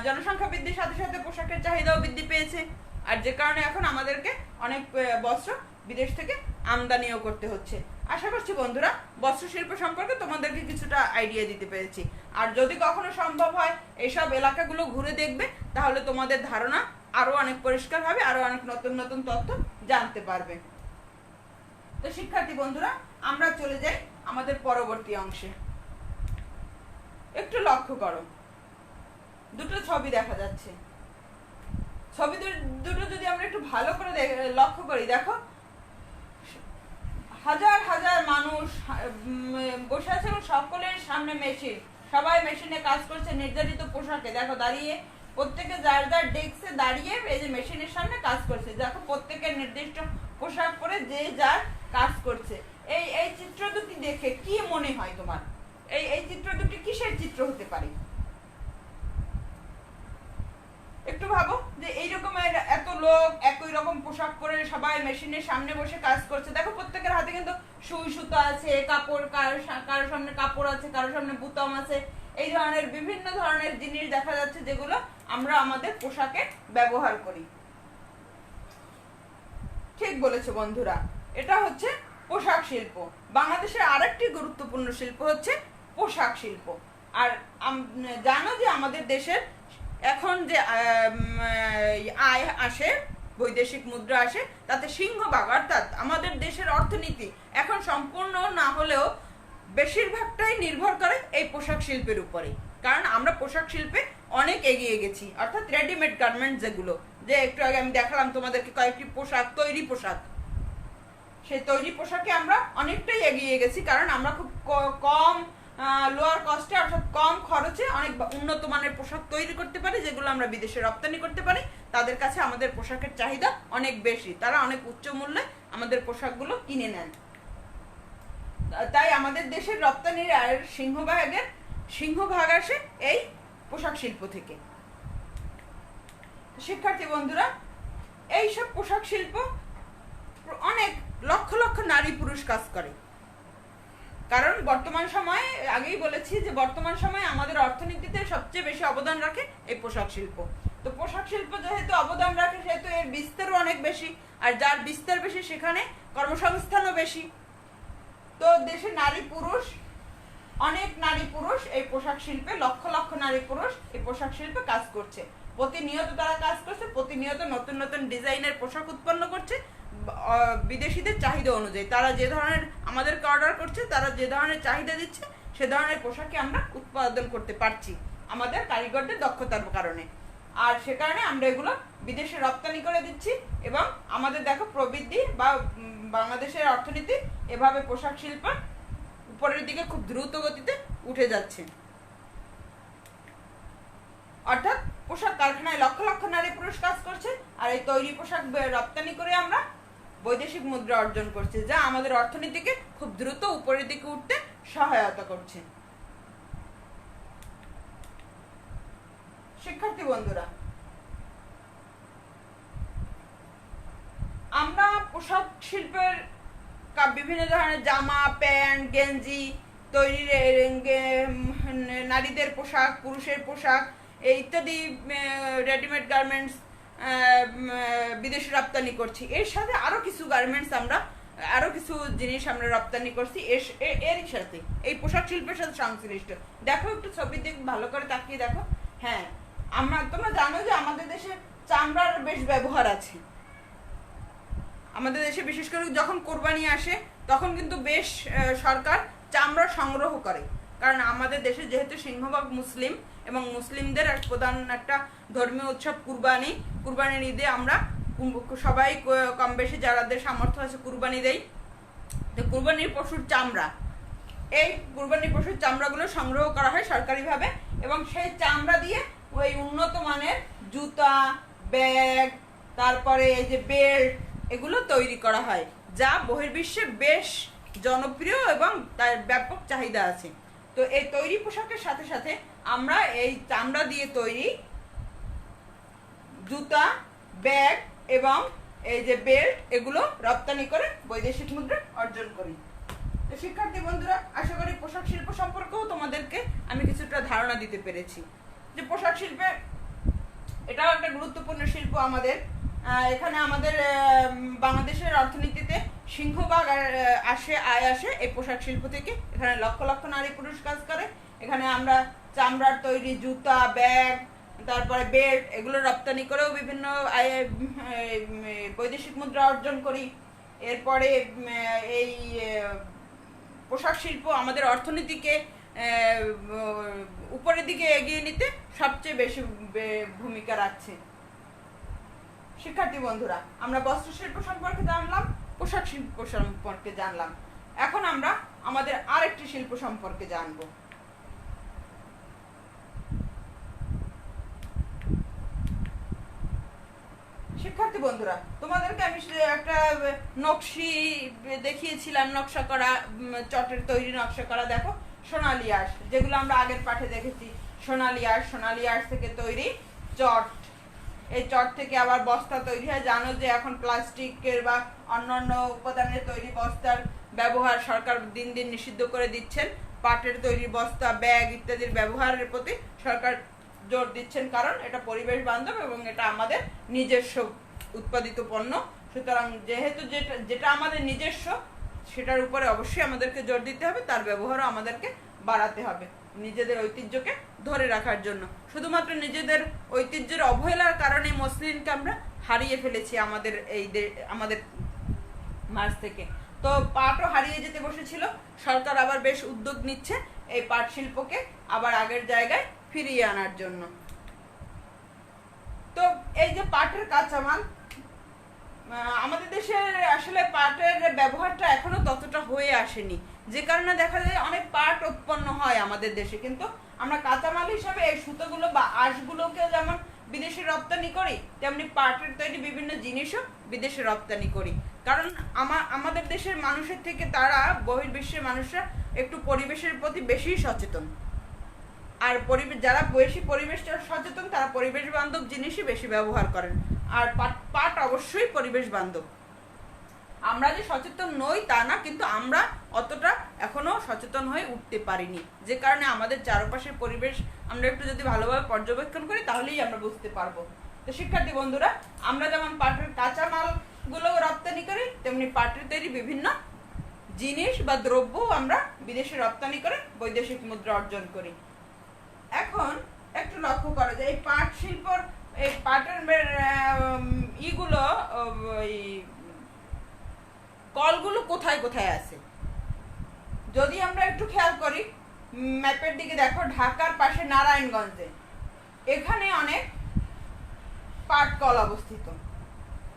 জনসংখ্যা বৃদ্ধির সাথে সাথে পোশাকের চাহিদাও বৃদ্ধি পেয়েছে, আর যে কারণে এখন আমাদেরকে অনেক বস্ত্র বিদেশ থেকে আমদানিও করতে হচ্ছে। আশা করছি বন্ধুরা বস্ত্রশিল্প সম্পর্কে তোমাদেরকে কিছুটা আইডিয়া দিতে পেরেছি। আর যদি কখনো সম্ভব হয় এইসব এলাকাগুলো ঘুরে দেখবে, তাহলে তোমাদের ধারণা আরো অনেক পরিষ্কার হবে, আরো অনেক নতুন নতুন তথ্য জানতে পারবে। তো শিক্ষার্থী বন্ধুরা, আমরা চলে যাই আমাদের পরবর্তী অংশে। একটু লক্ষ্য করো, দুটো ছবি দেখা যাচ্ছে। ছবি দুটো যদি আমরা একটু ভালো করে লক্ষ্য করি, দেখো হাজার হাজার মানুষ বসে আছে এবং সকলের সামনে মেশিন, সবাই মেশিনে কাজ করছে নির্ধারিত পোশাকে। দেখো দাঁড়িয়ে প্রত্যেকে যার যার ডেস্কে দাঁড়িয়ে এই যে মেশিনের সামনে কাজ করছে। দেখো প্রত্যেকের নির্দিষ্ট পোশাক পরে যে যার কাজ করছে। এই চিত্র দুটি দেখে কি মনে হয় তোমার? এই চিত্র দুটি কিসের চিত্র হতে পারে? একটু ভাবো যে এইরকমের এত লোক একই রকম পোশাক পরে সবাই মেশিনের সামনে বসে কাজ করছে। দেখো প্রত্যেকের হাতে কিন্তু সুই সুতা আছে, কাপড়, কারোর সামনে কাপড় আছে, কারোর সামনে বুতাম আছে। এই ধরনের বিভিন্ন ধরনের জিনিস দেখা যাচ্ছে যেগুলো আমরা আমাদের পোশাকে ব্যবহার করি। ঠিক বলেছো বন্ধুরা, এটা হচ্ছে পোশাক শিল্প। বাংলাদেশের আরেকটি গুরুত্বপূর্ণ শিল্প হচ্ছে পোশাক শিল্প। আর জানো যে আমাদের দেশের এখন যে আয় আসে, বৈদেশিক মুদ্রা আসে, তাতে সিংহভাগ অর্থাৎ আমাদের দেশের অর্থনীতি এখন সম্পূর্ণ না হলেও বেশিরভাগটাই নির্ভর করে এই পোশাক শিল্পের উপরে। কারণ আমরা পোশাক শিল্পে অনেক এগিয়ে গেছি, অর্থাৎ রেডিমেড গার্মেন্টস যেগুলো, যে একটু আগে আমি দেখালাম তোমাদেরকে কয়েকটি পোশাক, তৈরি পোশাক, সেই তৈরি পোশাকে আমরা অনেকটাই এগিয়ে গেছি। কারণ আমরা খুব কম লোয়ার কস্টে অর্থাৎ কম খরচে অনেক উন্নত মানের পোশাক তৈরি করতে পারি, যেগুলো আমরা বিদেশে রপ্তানি করতে পারি। তাদের কাছে আমাদের পোশাকের চাহিদা অনেক বেশি, তারা অনেক উচ্চ মূল্যে আমাদের পোশাকগুলো কিনে নেন। তাই আমাদের দেশের রপ্তানির আর সিংহভাগ আসে এই পোশাক শিল্প থেকে। শিক্ষার্থী বন্ধুরা, এইসব পোশাক শিল্প অনেক লক্ষ লক্ষ নারী পুরুষ কাজ করে। কারণ বর্তমান সময়ে, আগেই বলেছি যে বর্তমান সময়ে আমাদের অর্থনীতিতে সবচেয়ে বেশি অবদান রাখে এই পোশাক শিল্প। তো পোশাক শিল্প যেহেতু অবদান রাখে, সেহেতু এর বিস্তারও অনেক বেশি, আর যার বিস্তার বেশি সেখানে কর্মসংস্থানও বেশি। তো দেশে অনেক নারী পুরুষ এই পোশাক শিল্পে, লক্ষ লক্ষ নারী পুরুষ এই পোশাক শিল্পে কাজ করছে। প্রতিনিয়ত তারা কাজ করছে, প্রতিনিয়ত নতুন নতুন ডিজাইনের পোশাক উৎপন্ন করছে বিদেশিদের চাহিদা অনুযায়ী। তারা যে ধরনের আমাদেরকে অর্ডার করছে, তারা যে ধরনের চাহিদা দিচ্ছে, সে ধরনের পোশাকই আমরা উৎপাদন করতে পারছি আমাদের কারিগরদের দক্ষতার কারণে। আর সে কারণে আমরা এগুলো বিদেশে রপ্তানি করে দিচ্ছি এবং আমাদের দেখো প্রবৃদ্ধি বা বাংলাদেশের অর্থনীতি এভাবে পোশাক শিল্প উপরের দিকে খুব দ্রুত গতিতে উঠে যাচ্ছে। অর্থাৎ পোশাক কারখানায় লক্ষ লক্ষ নারী পুরুষ কাজ করছে, আর এই তৈরি পোশাক রপ্তানি করে আমরা বৈদেশিক মুদ্রা অর্জন করছি, যা আমাদের অর্থনীতিকে খুব দ্রুত উপরের দিকে উঠতে সহায়তা করছে। শিক্ষার্থী বন্ধুরা, আমরা পোশাক শিল্পের বিভিন্ন ধরনের জামা, প্যান্ট, গেঞ্জি তৈরি, নারীদের পোশাক, পুরুষের পোশাক ইত্যাদি রেডিমেড গার্মেন্টস বিদেশে রপ্তানি করছি। এর সাথে আরো কিছু জিনিস আমরা রপ্তানি করছি এর সাথে, এই পোশাক শিল্পের সাথে সংশ্লিষ্ট। দেখো একটু ছবি দিকে ভালো করে তাকিয়ে দেখো। হ্যাঁ, তোমরা জানো যে আমাদের দেশে চামড়ার বেশ ব্যবহার আছে। আমাদের দেশে বিশেষ করে যখন কোরবানি আসে তখন কিন্তু বেশ সরকার চামড়া সংগ্রহ করে। কারণ আমাদের দেশে যেহেতু সিংহভাগ মুসলিম এবং মুসলিমদের প্রধান একটা ধর্মীয় উৎসব কুরবানির ঈদে আমরা সবাই কম বেশি যাদের সামর্থ্য আছে কুরবানি দেই। তো কুরবানির পশুর চামড়াগুলো সংগ্রহ করা হয় সরকারিভাবে, এবং সেই চামড়া দিয়ে ওই উন্নত মানের জুতা, ব্যাগ, তারপরে এই যে বেল্ট, এগুলো তৈরি করা হয়, যা বহির্বিশ্বে বেশ জনপ্রিয় এবং তার ব্যাপক চাহিদা আছে। তো এই তৈরি পোশাকের সাথে সাথে আমরা এই চামড়া দিয়ে তৈরি জুতা, ব্যাগ এবং এই যে বেল্ট, এগুলো রপ্তানি করে বৈদেশিক মুদ্রা অর্জন করি। তো শিক্ষার্থী বন্ধুরা, আশা করি পোশাক শিল্প সম্পর্কেও তোমাদেরকে আমি কিছুটা ধারণা দিতে পেরেছি যে পোশাক শিল্পে এটাও একটা গুরুত্বপূর্ণ শিল্প আমাদের। এখানে আমাদের বাংলাদেশের অর্থনীতিতে সিংহভাগ আয় আসে এই পোশাক শিল্প থেকে। এখানে লক্ষ লক্ষ নারী পুরুষ কাজ করে। এখানে আমরা চামড়ার তৈরি জুতা, ব্যাগ, তারপরে বেল্ট এগুলো রপ্তানি করেও বিভিন্ন বৈদেশিক মুদ্রা অর্জন করি। এরপরে এই পোশাক শিল্প আমাদের অর্থনীতিকে উপরের দিকে এগিয়ে নিতে সবচেয়ে বেশি ভূমিকা রাখছে। শিক্ষার্থী বন্ধুরা, আমরা বস্ত্র শিল্প সম্পর্কে জানলাম, পোশাক শিল্প সম্পর্কে জানলাম। এখন আমরা আমাদের আরেকটি শিল্প সম্পর্কে জানবো। শিক্ষার্থী বন্ধুরা, তোমাদেরকে আমি একটা নকশি দেখিয়েছিলাম, নকশা করা চটের তৈরি নকশা করা। দেখো, সোনালী আঁশ, যেগুলো আমরা আগের পাঠে দেখেছি। সোনালী আঁশ থেকে তৈরি চট। এই চট থেকে আবার বস্তা তৈরি হয়। জানো যে এখন প্লাস্টিকের বা অন্যান্য উপাদানের তৈরি বস্তার ব্যবহার সরকার দিন দিন নিষিদ্ধ করে দিচ্ছেন। পাটের তৈরি বস্তা, ব্যাগ ইত্যাদির ব্যবহারের প্রতি সরকার জোর দিচ্ছেন, কারণ এটা পরিবেশ বান্ধব এবং এটা আমাদের নিজস্ব উৎপাদিত পণ্য। সুতরাং যেহেতু যেটা আমাদের নিজস্ব, সেটার উপরে অবশ্যই আমাদেরকে জোর দিতে হবে, তার ব্যবহারও আমাদেরকে বাড়াতে হবে নিজেদের ঐতিহ্যকে ধরে রাখার জন্য। শুধুমাত্র নিজেদের ঐতিহ্যের অবহেলার কারণে মসলিনকে আমরা হারিয়ে ফেলেছি আমাদের মাঝ থেকে। তো পাটও হারিয়ে যেতে বসেছিল। সরকার আবার বেশ উদ্যোগ নিচ্ছে এই পাট শিল্পকে আবার আগের জায়গায় ফিরিয়ে আনার জন্য। তো এই যে পাটের কাঁচামাল, আমাদের দেশে আসলে পাটের ব্যবহারটা এখনো ততটা হয়ে আসেনি, যে কারণে দেখা যায় অনেক পাট উৎপন্ন হয় আমাদের দেশে, কিন্তু আমরা কাঁচামাল হিসাবে এই সুতোগুলো বা আঁশগুলোকে যেমন বিদেশে রপ্তানি করি, তেমনি পাটের তৈরি বিভিন্ন জিনিসও বিদেশে রপ্তানি করি। কারণ আমাদের দেশের মানুষের থেকে তারা বহির্বিশ্বের মানুষরা একটু পরিবেশের প্রতি বেশি সচেতন। আর যারা বেশি পরিবেশ সচেতন, তারা পরিবেশ বান্ধব জিনিসই বেশি ব্যবহার করেন। আর পাট অবশ্যই পরিবেশ বান্ধব। আমরা যে সচেতন নই তা না, কিন্তু আমরা অতটা এখনো সচেতন হয়ে উঠতে পারিনি, যে কারণে আমাদের চারপাশের পরিবেশ আমরা একটু যদি ভালোভাবে পর্যবেক্ষণ করি তাহলেই আমরা বুঝতে পারবো। তো শিক্ষার্থী বন্ধুরা, আমরা যেমন পাটের কাঁচামাল গুলো রপ্তানি করি, তেমনি পাটের তৈরি বিভিন্ন জিনিস বা দ্রব্য আমরা বিদেশে রপ্তানি করে বৈদেশিক মুদ্রা অর্জন করি। এখন একটু লক্ষ্য করো যে এই পাট শিল্পর এই পাটের ইগুলো কলগুলো কোথায় কোথায় আছে। যদি আমরা একটু খেয়াল করি, ম্যাপের দিকে দেখো, ঢাকার পাশে নারায়ণগঞ্জে এখানে অনেক পাট কল অবস্থিত।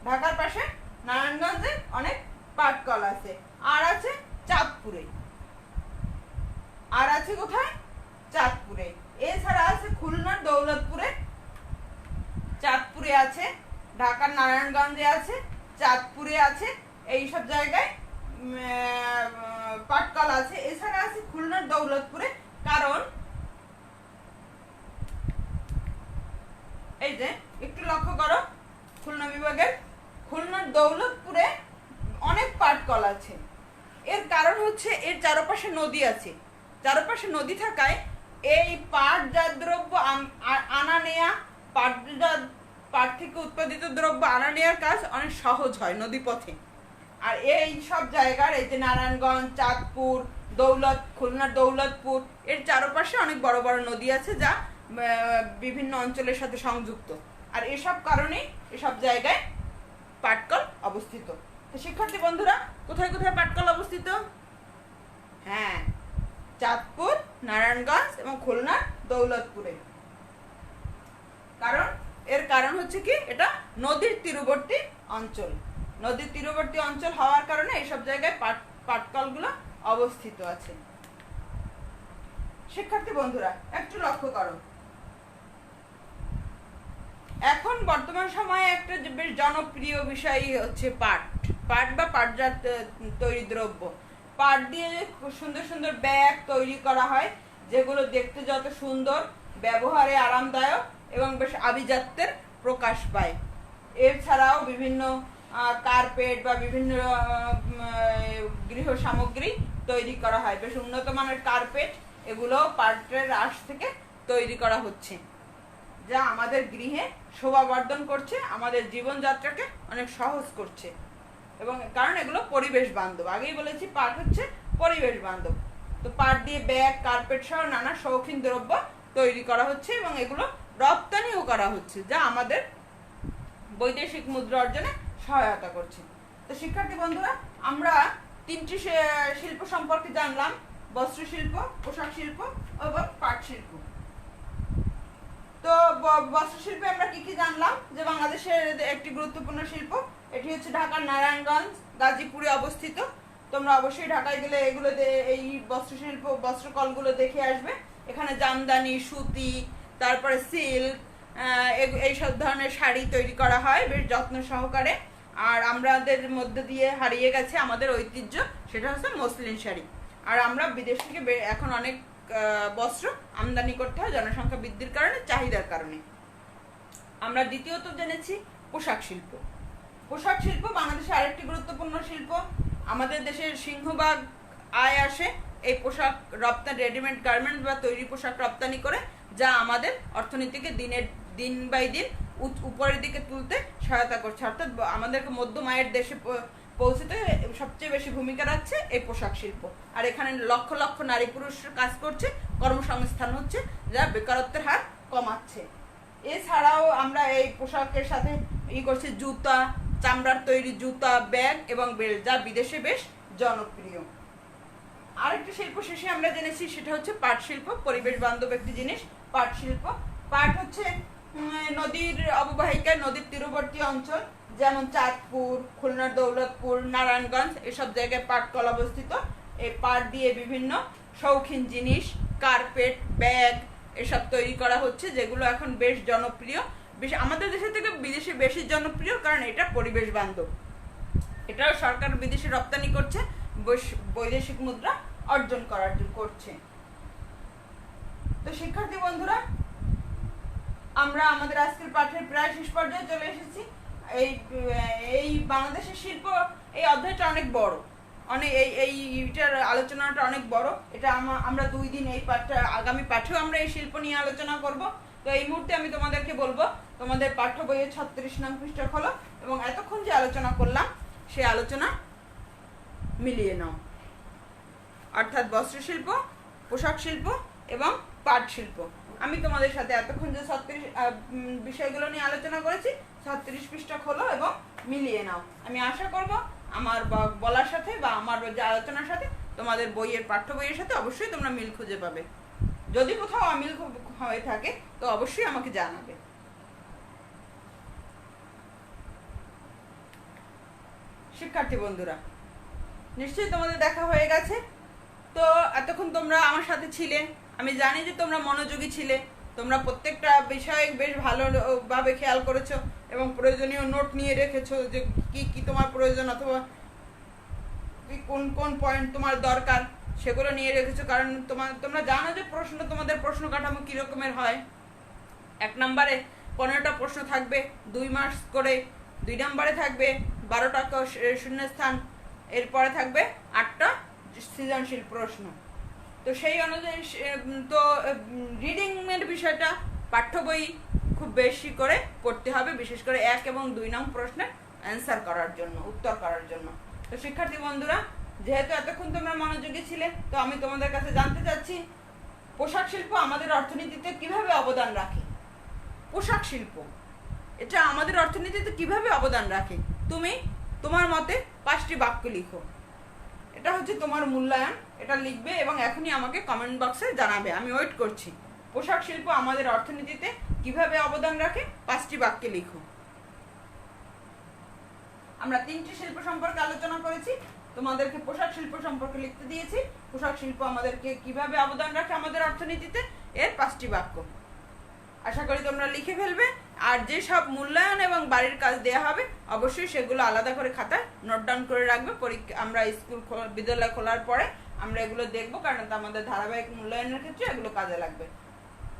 ঢাকার পাশে নারায়ণগঞ্জে অনেক পাট কল আছে। আর আছে চাঁদপুরে, আর আছে কোথায়? চাঁদপুরে। এছাড়া আছে খুলনার দৌলতপুরে, চাঁদপুরে আছে, ঢাকার নারায়ণগঞ্জে আছে, চাঁদপুরে আছে, এইসব জায়গায় পাটকল আছে। এছাড়া আছে খুলনার দৌলতপুরে, কারণ এই যে একটু লক্ষ্য করো, খুলনা বিভাগের খুলনার দৌলতপুরে অনেক পাটকল আছে। এর কারণ হচ্ছে এর চারপাশে নদী আছে। চারপাশে নদী থাকায় এই পাটজাত দ্রব্য আনা নেয়া, পাট থেকে উৎপাদিত দ্রব্য আনা নেয়ার কাজ অনেক সহজ হয় নদীপথে। আর এই সব জায়গার, এই যে নারায়ণগঞ্জ, চাঁদপুর, খুলনার দৌলতপুর, এর চারপাশে অনেক বড় বড় নদী আছে যা বিভিন্ন অঞ্চলের সাথে সংযুক্ত। আর এসব কারণেই এসব জায়গায় পাটকল অবস্থিত। তো শিক্ষার্থী বন্ধুরা, কোথায় কোথায় পাটকল অবস্থিত? হ্যাঁ, চাঁদপুর, নারায়ণগঞ্জ এবং খুলনার দৌলতপুরে। এর কারণ হচ্ছে কি, এটা নদীর তীরবর্তী অঞ্চল। নদীর তীরবর্তী অঞ্চল হওয়ার কারণে এইসব জায়গায় পাটকলগুলো অবস্থিত আছে। শিক্ষার্থী বন্ধুরা, একটু লক্ষ্য করো, এখন বর্তমান সময়ে একটা বেশ জনপ্রিয় বিষয় হচ্ছে পাট বা পাটজাত তৈরি দ্রব্য। পাট দিয়ে সুন্দর সুন্দর ব্যাগ তৈরি করা হয়, যেগুলো দেখতে যত সুন্দর, ব্যবহারে আরামদায়ক এবং বেশ আভিজাত্যের প্রকাশ পায়। এছাড়াও বিভিন্ন কার্পেট বা বিভিন্ন গৃহ সামগ্রী তৈরি করা হয়। বেশ উন্নত মানের কার্পেট, এগুলো পাটের আঁশ থেকে তৈরি করা হচ্ছে। যা আমাদের গৃহে শোভাবর্ধন করছে, আমাদের জীবনযাত্রাকে অনেক সহজ করছে। এবং কারণ এগুলো পরিবেশ বান্ধব, আগেই বলেছি পাট হচ্ছে পরিবেশ বান্ধব। তো পাট দিয়ে ব্যাগ, কার্পেট সহ নানা শৌখিন দ্রব্য তৈরি করা হচ্ছে এবং এগুলো রপ্তানিও করা হচ্ছে, যা আমাদের বৈদেশিক মুদ্রা অর্জনে সহায়তা করছে। তো শিক্ষার্থী বন্ধুরা, আমরা 3টি শিল্প সম্পর্কে জানলাম: বস্ত্র শিল্প, পোশাক শিল্প এবং পাট শিল্প। তো বস্ত্র শিল্পে আমরা কি কি জানলাম? যে বাংলাদেশের একটি গুরুত্বপূর্ণ শিল্প, এটি হচ্ছে ঢাকার নারায়ণগঞ্জ গাজীপুরে অবস্থিত। তোমরা অবশ্যই ঢাকায় গেলে এগুলো এই বস্ত্র শিল্প, বস্ত্রকলগুলো দেখে আসবে। এখানে জামদানি, সুতি, তারপরে সিল্ক, এইসব ধরনের শাড়ি তৈরি করা হয় বেশ যত্ন সহকারে। আর আমাদের মধ্যে দিয়ে হারিয়ে গেছে আমাদের ঐতিহ্য, সেটা হচ্ছে মসলিন শাড়ি। আর আমরা বিদেশ থেকে এখন অনেক বস্ত্র আমদানি করতে হয় জনসংখ্যা বৃদ্ধির কারণে, চাহিদার কারণে। আমরা দ্বিতীয়ত জেনেছি পোশাক শিল্প। পোশাক শিল্প বাংলাদেশের আরেকটি গুরুত্বপূর্ণ শিল্প। আমাদের দেশের সিংহভাগ আয় আসে এই পোশাক রপ্তানি, রেডিমেড গার্মেন্টস বা তৈরি পোশাক রপ্তানি করে, যা আমাদের অর্থনীতিকে দিন বাই দিন উপরের দিকে তুলতে সহায়তা করছে। অর্থাৎ আমাদেরকে মধ্যম আয়ের দেশে পৌঁছতে সবচেয়ে বেশি ভূমিকা রাখছে এই পোশাক শিল্প। আর এখানে লক্ষ লক্ষ নারী পুরুষ কাজ করছে, কর্মসংস্থান হচ্ছে, যা বেকারত্বের হার কমাচ্ছে। এছাড়াও আমরা এই পোশাকের সাথে করছি জুতা, চামড়ার তৈরি জুতা, ব্যাগ এবং বেল্ট, যা বিদেশে বেশ জনপ্রিয়। আরেকটি শিল্প শেষে আমরা জেনেছি, সেটা হচ্ছে পাট শিল্প, পরিবেশ বান্ধব একটি জিনিস পাট শিল্প। পাট হচ্ছে নদীর অববাহিকায়, নদীর তীরবর্তী অঞ্চল, যেমন চাঁদপুর, খুলনার দৌলতপুর, নারায়ণগঞ্জ, এসব জায়গায় পাট কল অবস্থিত। এই পাট দিয়ে বিভিন্ন শৌখিন জিনিস, কার্পেট, ব্যাগ এসব তৈরি করা হচ্ছে, যেগুলো এখন বেশ জনপ্রিয়। আমাদের দেশে থেকে বিদেশে বেশি জনপ্রিয়, কারণ এটা পরিবেশ বান্ধব। এটাও সরকার বিদেশে রপ্তানি করছে, বৈদেশিক মুদ্রা অর্জন করছে। তো শিক্ষার্থী বন্ধুরা, আমরা আমাদের আজকের পাঠের প্রায় শেষ পর্যায়ে চলে এসেছি। এই বাংলাদেশের শিল্প, এই অধ্যায়টা অনেক বড়, এইটার আলোচনাটা অনেক বড়। এটা আমরা 2 দিন এই পাঠটা, আগামী পাঠেও আমরা এই শিল্প নিয়ে আলোচনা করব। তো এই মুহূর্তে আমি তোমাদেরকে বলবো, তোমাদের পাঠ্য বইয়ের 36 নং পৃষ্ঠা খোলো এবং এতক্ষণ যে আলোচনা করলাম সেই আলোচনা মিলিয়ে নাও। অর্থাৎ বস্ত্র শিল্প, পোশাক শিল্প এবং পাট শিল্প। আমি তোমাদের সাথে এতক্ষণ যে 36 বিষয়গুলো নিয়ে আলোচনা করেছি, 36 পৃষ্ঠা খোলো এবং মিলিয়ে নাও। আমি আশা করব আমার বলার সাথে বা আমার যে আলোচনার সাথে তোমাদের বইয়ের, পাঠ্য বইয়ের সাথে অবশ্যই তোমরা মিল খুঁজে পাবে। যদি কোথাও অমিল হয়ে থাকে তো অবশ্যই আমাকে জানাবে। শিক্ষার্থী বন্ধুরা, নিশ্চয়ই তোমাদের দেখা হয়ে গেছে। তো এতক্ষণ তোমরা আমার সাথে ছিলে, আমি জানি যে তোমরা মনোযোগী ছিলে। তোমরা প্রত্যেকটা বিষয় বেশ ভালোভাবে খেয়াল করেছো এবং প্রয়োজনীয় নোট নিয়ে রেখেছো, যে কি কি তোমার প্রয়োজন অথবা কোন কোন পয়েন্ট তোমার দরকার সেগুলো নিয়ে রেখেছো। কারণ তোমরা জানো যে তোমাদের প্রশ্ন কাঠামো কি রকমের হয়। 1 নম্বরে 15টা প্রশ্ন থাকবে, 2 মার্কস করে। 2 নম্বরে থাকবে 12টা শূন্যস্থান, এরপরে থাকবে 8টা সৃজনশীল প্রশ্ন। তো সেই অনুযায়ী তো রিডিং এর বিষয়টা পাঠ্য বই খুব বেশি করে পড়তে হবে, বিশেষ করে 1 এবং 2 নং প্রশ্নের অ্যান্সার করার জন্য, উত্তর করার জন্য। তো শিক্ষার্থী বন্ধুরা, যেহেতু এতক্ষণ তোমরা মনোযোগী ছিলে, তো আমি তোমাদের কাছে জানতে চাচ্ছি, পোশাক শিল্প আমাদের অর্থনীতিতে কিভাবে অবদান রাখে? পোশাক শিল্প এটা আমাদের অর্থনীতিতে কিভাবে অবদান রাখে? তুমি তোমার মতে 5টি বাক্য লিখো। এটা হচ্ছে তোমার মূল্যায়ন, এটা লিখবে এবং এখনই আমাকে কমেন্ট বক্সে জানাবে। আমি ওয়েট করছি। পোশাক শিল্প আমাদের অর্থনীতিতে কিভাবে অবদান রাখে? 5টি বাক্যে লিখো। আমরা 3টি শিল্প সম্পর্কে আলোচনা করেছি, তোমাদেরকে পোশাক শিল্প সম্পর্কে লিখতে দিয়েছি। পোশাক শিল্প আমাদেরকে কিভাবে অবদান রাখে আমাদের অর্থনীতিতে, এর 5টি বাক্য। আশা করি তোমরা লিখে ফেলবে। আর যে সব মূল্যায়ন এবং বাড়ির কাজ দেয়া হবে, অবশ্যই সেগুলো আলাদা করে খাতায় নোট ডাউন করে রাখবে। আমরা বিদ্যালয় খোলার পরে আমরা এগুলো দেখবো, কারণ আমাদের ধারাবাহিক মূল্যায়নের ক্ষেত্রে এগুলো কাজে লাগবে।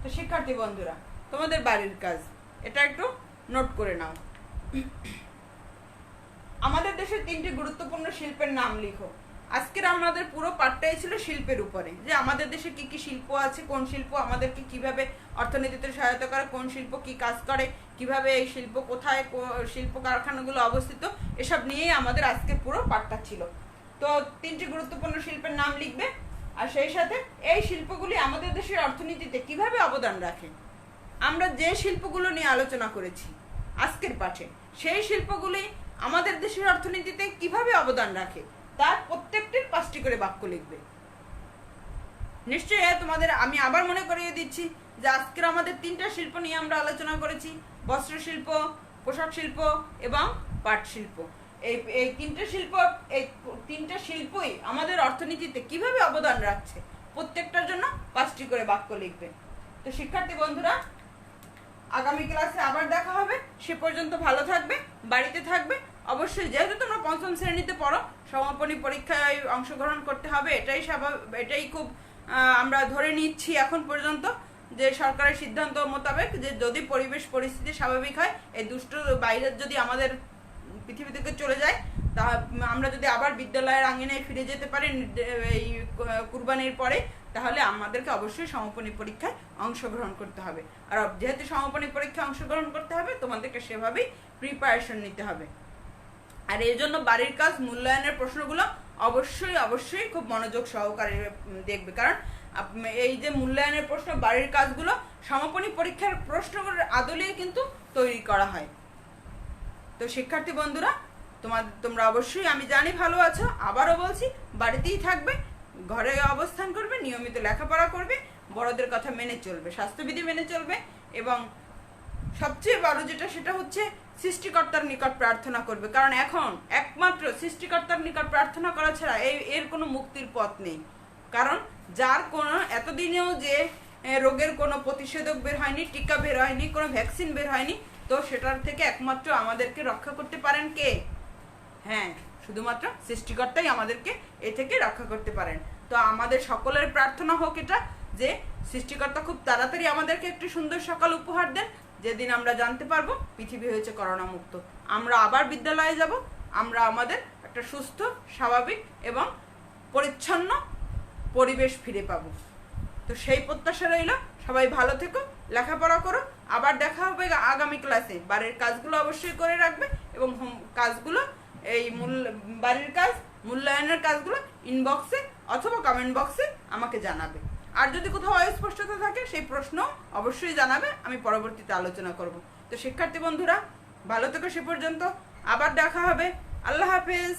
তো শিক্ষার্থী বন্ধুরা, তোমাদের বাড়ির কাজ এটা একটু নোট করে নাও। আমাদের দেশের 3টি গুরুত্বপূর্ণ শিল্পের নাম লিখো। আজকের আমাদের পুরো পাঠটাই ছিল শিল্পের উপরে, যে আমাদের দেশে কি কি শিল্প আছে, কোন শিল্প আমাদেরকে কিভাবে অর্থনীতিতে সহায়তা করে, কোন শিল্প কি কাজ করে, কিভাবে এই শিল্প কোথায়, শিল্প কারখানাগুলো অবস্থিত, এসব নিয়েই আমাদের আজকে পুরো পাঠটা ছিল। তো 3টি গুরুত্বপূর্ণ শিল্পের নাম লিখবে, আর সেই সাথে এই শিল্পগুলি আমাদের দেশের অর্থনীতিতে কিভাবে অবদান রাখে। আমরা যে শিল্পগুলো নিয়ে আলোচনা করেছি আজকের পাঠে, সেই শিল্পগুলি আমাদের দেশের অর্থনীতিতে কিভাবে অবদান রাখে তার প্রত্যেকটির 5টি করে বাক্য লিখবে। নিশ্চয়ই তোমাদের আমি আবার মনে করিয়ে দিচ্ছি যে আজকের আমাদের 3টা শিল্প নিয়ে আমরা আলোচনা করেছি, বস্ত্র শিল্প, পোশাক শিল্প এবং পাট শিল্প। এই 3টা শিল্পই আমাদের অর্থনীতিতে কিভাবে অবদান রাখছে প্রত্যেকটার জন্য 5টি করে বাক্য লিখবে। তো শিক্ষার্থী বন্ধুরা, আগামী ক্লাসে আবার দেখা হবে। সে পর্যন্ত ভালো থাকবে, বাড়িতে থাকবে। অবশ্যই যেহেতু তোমরা 5ম শ্রেণীতে পড়ো, সমাপনী পরীক্ষায় অংশগ্রহণ করতে হবে, এটাই খুব আমরা ধরে নিচ্ছি এখন পর্যন্ত, যে সরকারের সিদ্ধান্ত মোতাবেক যে যদি পরিবেশ পরিস্থিতি স্বাভাবিক হয়, এই দুষ্ট ভাইরাস যদি আমাদের পৃথিবী থেকে চলে যায়, তা আমরা যদি আবার বিদ্যালয়ের আঙিনায় ফিরে যেতে পারি এই কুরবানির পরে, তাহলে আমাদেরকে অবশ্যই সমাপনী পরীক্ষায় অংশগ্রহণ করতে হবে। আর যেহেতু সমাপনী পরীক্ষায় অংশগ্রহণ করতে হবে, তোমাদেরকে সেভাবেই প্রিপারেশন নিতে হবে। আর এই জন্য বাড়ির কাজ, মূল্যায়নের প্রশ্নগুলো অবশ্যই খুব মনোযোগ সহকারে দেখবে, কারণ এই যে মূল্যায়নের প্রশ্ন, বাড়ির কাজগুলো সমাপনী পরীক্ষার প্রশ্নগুলোর আদলে কিন্তু তৈরি করা হয়। তো শিক্ষার্থী বন্ধুরা, তোমরা অবশ্যই, আমি জানি ভালো আছো, আবারও বলছি, বাড়িতেই থাকবে, ঘরে অবস্থান করবে, নিয়মিত লেখাপড়া করবে, বড়দের কথা মেনে চলবে, স্বাস্থ্যবিধি মেনে চলবে, এবং সবচেয়ে বড় যেটা সেটা হচ্ছে সৃষ্টিকর্তার নিকট প্রার্থনা করবে, কারণ এখন একমাত্র সৃষ্টিকর্তার নিকট প্রার্থনা করা ছাড়া এর কোনো মুক্তির পথ নেই। কারণ যার কোনো এতদিনেও যে রোগের কোনো প্রতিষেধক বের হয়নি, টিকা বের হয়নি, কোনো ভ্যাকসিন বের হয়নি, তো সেটার থেকে একমাত্র আমাদেরকে রক্ষা করতে পারেন কে? হ্যাঁ, শুধুমাত্র সৃষ্টিকর্তাই আমাদেরকে এ থেকে রক্ষা করতে পারেন। তো আমাদের সকলের প্রার্থনা হোক এটা, যে সৃষ্টিকর্তা খুব তাড়াতাড়ি আমাদেরকে একটি সুন্দর সকাল উপহার দেন, যেদিন আমরা জানতে পারবো পৃথিবী হয়েছে করোনা মুক্ত, আমরা আবার বিদ্যালয়ে যাব, আমরা আমাদের একটা সুস্থ, স্বাভাবিক এবং পরিচ্ছন্ন পরিবেশ ফিরে পাবো। তো সেই প্রত্যাশা রইল। সবাই ভালো থেকো, লেখাপড়া করো, আবার দেখা হবে আগামী ক্লাসে। বাড়ির কাজগুলো অবশ্যই করে রাখবে, এবং কাজগুলো এই বাড়ির কাজ, মূল্যায়নের কাজগুলো ইনবক্সে অথবা কমেন্ট বক্সে আমাকে জানাবে। আর যদি কোথাও অস্পষ্টতা থাকে, সেই প্রশ্ন অবশ্যই জানাবে, আমি পরবর্তীতে আলোচনা করব। তো শিক্ষার্থী বন্ধুরা, ভালো থেকো, সে পর্যন্ত আবার দেখা হবে। আল্লাহ হাফেজ।